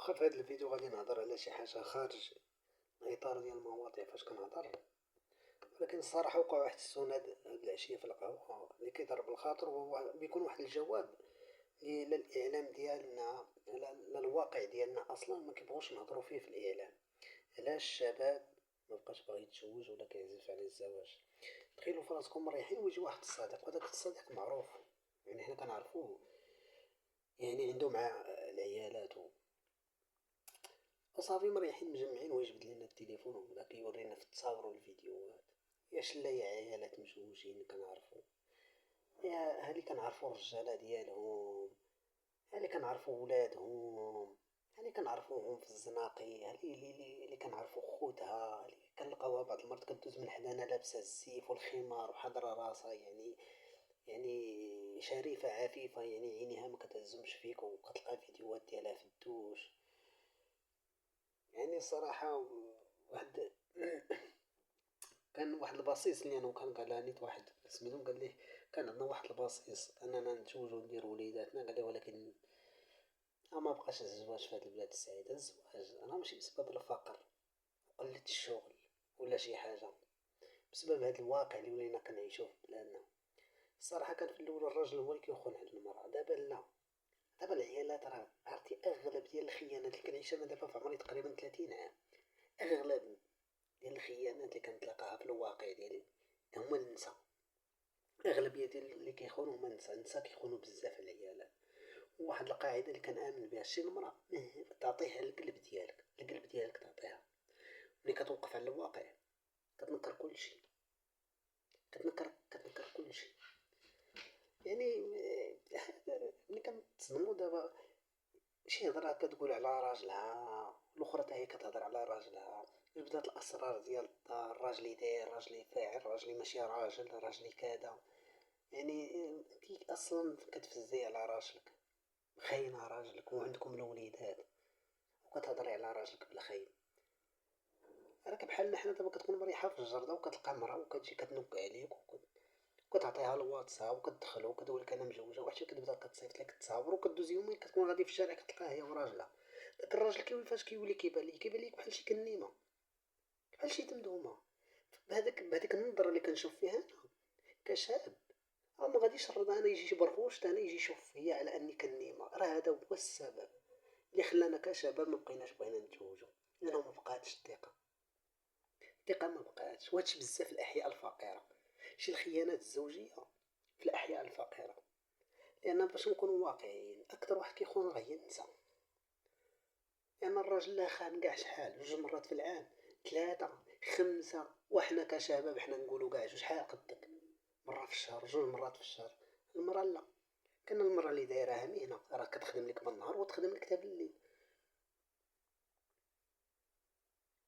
واخا في هذا الفيديو غادي نهضر على شي حاجة خارج الإطار ديال المواضيع فاش كنهضر. ولكن الصراحة وقع واحد السؤال هاد العشية في القهوة اللي كيضرب الخاطر، وهو بيكون واحد الجواب اللي لا الإعلام ديالنا لا الواقع ديالنا أصلا ما كيبغوش نهضرو فيه في الإعلام. علاش الشباب مبقاش باغي يتزوج ولا كيعزف على الزواج؟ تخيلوا فراسكم مريحين ويجي واحد الصديق، وهداك الصديق معروف، يعني حنا كنعرفوه، يعني عنده مع العيالات وصافي مريحين مجمعين، ويجبد لنا التليفون وبدا كيورينا في التصاور والفيديوهات. يا شلا يا عيالات مزوجين كنعرفو، يا هالي كنعرفو الرجالة ديالهم، هالي كنعرفو ولادهم، هالي كنعرفوهم في الزناقي، هالي اللي كنعرفو خوتها، هالي كنلقاوها بعض المرات كدوز من حدانا لابسة الزيف والخمار وحاضرة راسها، يعني شريفة عفيفة، يعني عينيها ما كتهزمش فيك، وكتلقى فيديوهات ديالها في الدوش. يعني الصراحة واحد كان واحد البصيص اللي انا وكان قالها نيت واحد سميتو، قال ليه كان عندنا واحد البصيص اننا نتزوجو ونديرو وليداتنا، قال ليه ولكن ما بقاش الزواج في هاد البلاد السعيدة. الزواج راه ماشي بسبب الفقر وقلة الشغل ولا شي حاجة، بسبب هاد الواقع اللي ولينا كنعيشوه في بلادنا. الصراحة كان في الأول الراجل هو اللي كيخون عند المرأة، دابا لا. دابا العيالات راه عرفتي أغلب ديال الخيانات اللي كنعيشها أنا دابا في عمري تقريبا 30 عام، أغلب ديال الخيانات اللي كنتلاقاها في الواقع ديالي هما النساء. اغلبيه ديال اللي كيخونوا هما النساء. النساء كيخونوا بزاف العيالات. وواحد القاعده اللي كنامن بها، شي المراه تعطيها القلب ديالك، القلب ديالك تعطيها، ملي كتوقف على الواقع كتنكر كلشي، كتنكر كلشي. يعني ملي كنتصدموا دابا شي هضره كتقول على راجلها، الاخرى حتى هي كتهضر على راجلها، بدات الاسرار ديال الدار، راجلي داير، راجلي فاعل، راجلي ماشي راجل، راجلي كذا. يعني كي اصلا كتفزي على راجلك، خاينة راجلك وعندكم الوليدات، وكتهضري على راجلك بالخاين. راك بحالنا حنا دابا كتكون مريحة في الجردة وكتلقى مرا وكتجي كتنك عليك وكتعطيها الواتساب وكتدخلو وكتقول لك انا مجوجة، وحتى كتبدا كتصيفط لك التصاور، وكدوز يومين كتكون غادي في الشارع كتلقاها هي وراجلها. داك الراجل فاش كيولي كيبان ليك بحال شي كنيمة، بحال شي دمدومة. بهذيك النظرة اللي كنشوف فيها انا كشاب، ما غاديش نرضى انا يجي شي برغوش تاني يجي يشوف فيا على اني كنيمة. راه هذا هو السبب اللي خلانا كشباب ما بقيناش بغينا نتزوجوا، لانه ما بقاتش الثقه. الثقه ما بقاتش، وهادشي بزاف في الاحياء الفقيره، شي الخيانات الزوجيه في الاحياء الفقيره. لان باش نكونوا واقعيين، اكثر واحد كيخون راه هي النساء. لان الراجل لا خان كاع شحال، جوج مرات في العام، ثلاثه، خمسه، وحنا كشباب حنا نقولوا كاع شحال قدك، مره في الشهر، جوج مرات في الشهر. المراه لا، كان المراه اللي دايرها مهنه، راه كتخدم لك بالنهار وتخدم لك حتى بالليل.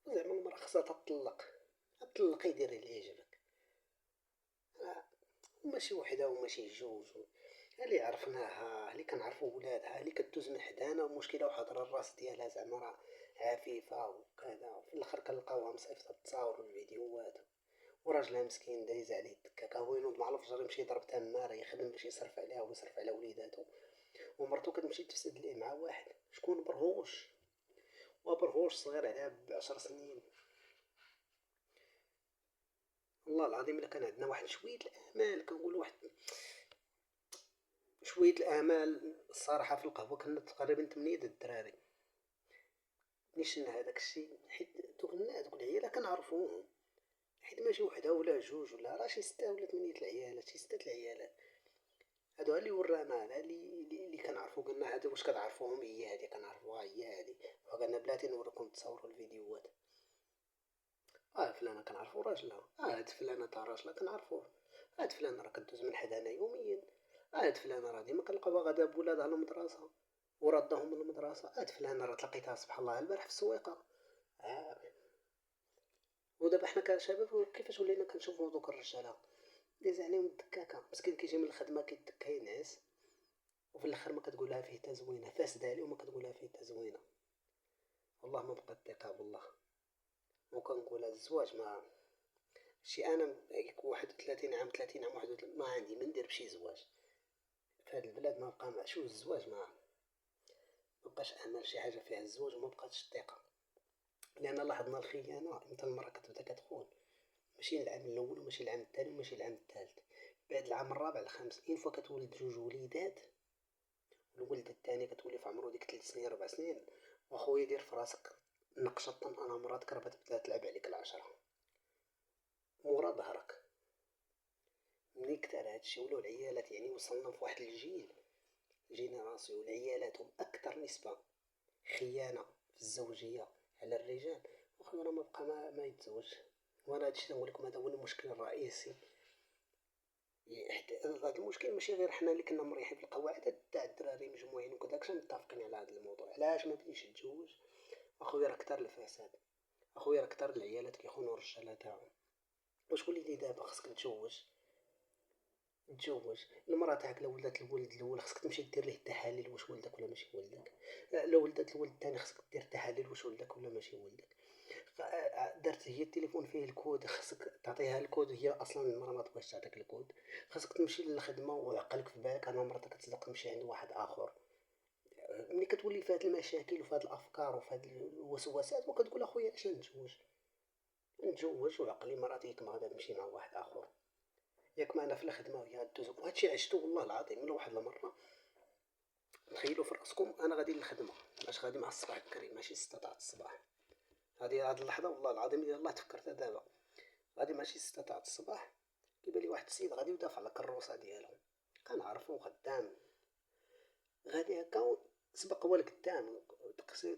زعما المراه خصها تطلق، طلقي ديري اللي يعجبك. وماشي وحده وماشي جوج، اللي عرفناها، اللي كنعرفو ولادها، اللي كدوز من حدانا ومشكله وحاضره الراس ديالها زعما راه عفيفه وكذا، في الاخر كنلقاوها مصيفطه التصاور والفيديوهات، وراجلها مسكين دايز عليه الدكاكه، هو ينوض مع الفجر يمشي يضرب تماره يخدم باش يصرف عليها ويصرف على وليداتو، ومرتو كتمشي تفسد ليه مع واحد شكون برهوش، وبرهوش صغير عليها ب10 سنين. والله العظيم الا كان عندنا واحد شويه الامال، كنقول واحد شويه الامال الصراحه في القهوه، كنا تقريبا 8 د الدراري. نشنا هذاك الشيء حيت دوك الناس دوك العيالات كنعرفوهم، حيت ماشي وحده ولا جوج ولا، راه شي 6 ولا 8 العيالات، شي 6 العيالات. هادو اللي ورانا، هذا اللي كنعرفو، قلنا هادو واش كتعرفوهم؟ هي هادي كنعرفوها، هي هادي. وقالنا بلاتي نوريكم تصوروا الفيديوهات. فلانة كنعرفو راجلها، هاد فلانة تا راجلها كنعرفوه، هاد فلانة راه كدوز من حدانا يوميا، هاد فلانة راه ديما كنلقاوها غادا بولادها للمدرسة وردهم من المدرسة، هاد فلانة راه تلقيتها سبحان الله البارح في السويقة. آه. ودابا حنا كشباب كيفاش ولينا كنشوفو دوك الرجالة دايز عليهم الدكاكة، مسكين كيجي من الخدمة كيدكا ينعس، وفي الاخر ما كتقولها فيه تا زوينة، فاسد عليه وما كتقولها فيه تا زوينة. والله ما بقات الثقة بالله. وكنقولها الزواج ما شي، انا 31 عام، 30 عام، 31 ما عندي ما ندير بشي زواج في هاد البلاد، ما بقى مع شو الزواج، ما مبقاش امل شي حاجه فيها الزواج ومبقاتش الثقه. لان لاحظنا الخيانه امتى المراه كتبدا كتخون، ماشي العام الاول وماشي العام الثاني وماشي العام الثالث، بعد العام الرابع الخامس اين فوا كتولد جوج وليدات، الولد الثاني كتولي في عمرو ديك 3 سنين 4 سنين، واخويا دير في راسك نقشط انا مراتك راه تبدا تلعب عليك العشرة مورا ظهرك. ملي كتر هادشي ولاو العيالات، يعني وصلنا في واحد الجيل جينيراسيون العيالات هم اكثر نسبة خيانة في الزوجية على الرجال، وخا راه مبقى ما يتزوج. وانا هادشي نقول لكم هذا هو المشكل الرئيسي. هذا المشكل ماشي غير حنا اللي كنا مريحين في القواعد، تاع الدراري مجموعين وكداكشي متفقين على هذا الموضوع. علاش ما بديش تتزوج؟ اخويا راه كتر الفساد، اخويا راه كتر العيالات كيخونوا الرجاله تاعهم. وشكون اللي دابا خاصك تتزوج؟ تزوج المرأة تاعك لو ولدت الولد الأول خاصك تمشي دير ليه التحاليل واش ولدك ولا ماشي ولدك. لو ولدت الولد الثاني خاصك دير تحاليل واش ولدك ولا ماشي ولدك. درت هي التليفون فيه الكود خاصك تعطيها الكود، هي اصلا المراه ما تبغيش تعطيك الكود. خاصك تمشي للخدمه وعقلك في بالك انا مرتك تصدق تمشي عند واحد اخر. ملي كتولي في هاد المشاكل وفي هاد الافكار وفي هاد الوسوسات وكتقول اخويا اش نتزوج، نتزوج وعقلي مراتي ما غادا تمشي مع واحد اخر. ياك معنا في الخدمه وهي دوز هادشي عشتو والله العظيم من واحد المره. تخيلوا في راسكم انا غادي للخدمه، باش غادي مع الصباح بكري ماشي 6 تاع الصباح. هاد اللحظه والله العظيم يلاه تفكرتها دابا. غادي ماشي 6 تاع الصباح، كيبان لي واحد السيد غادي يدافع على الكروسه ديالو، كنعرفو خدام غادي هكا سبق هو لقدام.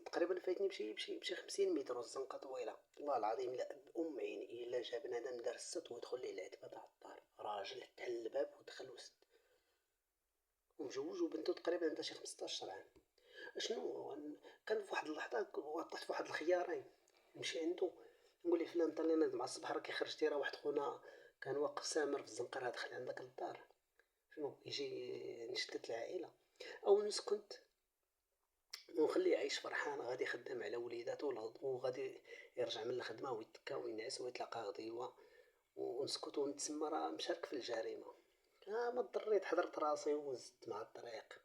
تقريبا فايتني بشي 50 متر والزنقه طويله. والله العظيم لا بأم عيني الا جا بنادم دار السط ويدخل ليه العتبه تاع الدار، راجل حتى الباب ودخل وسد ومجوج وبنته تقريبا عندها شي 15 عام. اشنو كان في واحد اللحظه طحت في واحد الخيارين، نمشي عنده نقول ليه فلان طلينا مع الصباح راكي خرجتي راه واحد خونا كان واقف سامر في الزنقه راه دخل عندك للدار، شنو يجي نشتت العائله، او نسكت ونخليه يعيش فرحان غادي خدام على وليداتو وغادي يرجع من الخدمه ويتكا وينعس ويتلاقى غديوه ونسكت ونتسمى راه مشارك في الجريمه. ما ضريت حضرت راسي وزدت مع الطريق.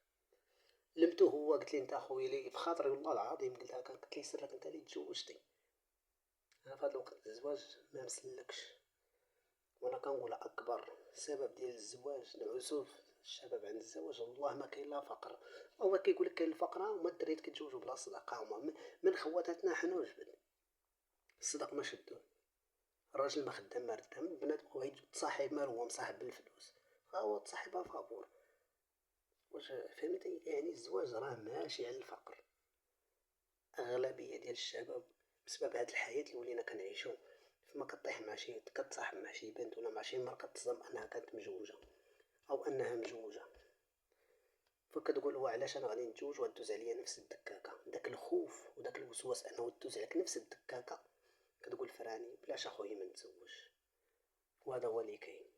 لمتو هو قلت لي انت اخويا لي في خاطري والله العظيم قلت هكا، قلت لي سرك انت اللي تزوجتي. انا في هذا الوقت الزواج ما مسلكش، وانا كنقول اكبر سبب ديال الزواج العزوف الشباب عند الزواج والله ما كاين لا فقر. هو كيقول لك كاين الفقره وما الدريات كيتزوجوا بلا صدقه هما من خواتاتنا حنا وجبد الصدق ما شدوه. الراجل ما خدام ما ردام البنات بغاو يتصاحب مال هو مصاحب بالفلوس فهو تصاحبها فابور. واش فهمتي؟ يعني الزواج راه ماشي على الفقر. اغلبيه ديال الشباب بسبب هاد الحياه اللي ولينا كنعيشو فما كطيح مع شي كتصاحب مع شي بنت ولا مع شي مرا كتصدم انها كانت مجوجه او انها مجوجه، فكتقول هو علاش انا غادي نتزوج وغدوز عليا نفس الدكاكه. داك الخوف وداك الوسواس انه دوز عليك نفس الدكاكه كتقول فراني بلاش اخويا ما نتزوج. وهذا هو اللي كاين.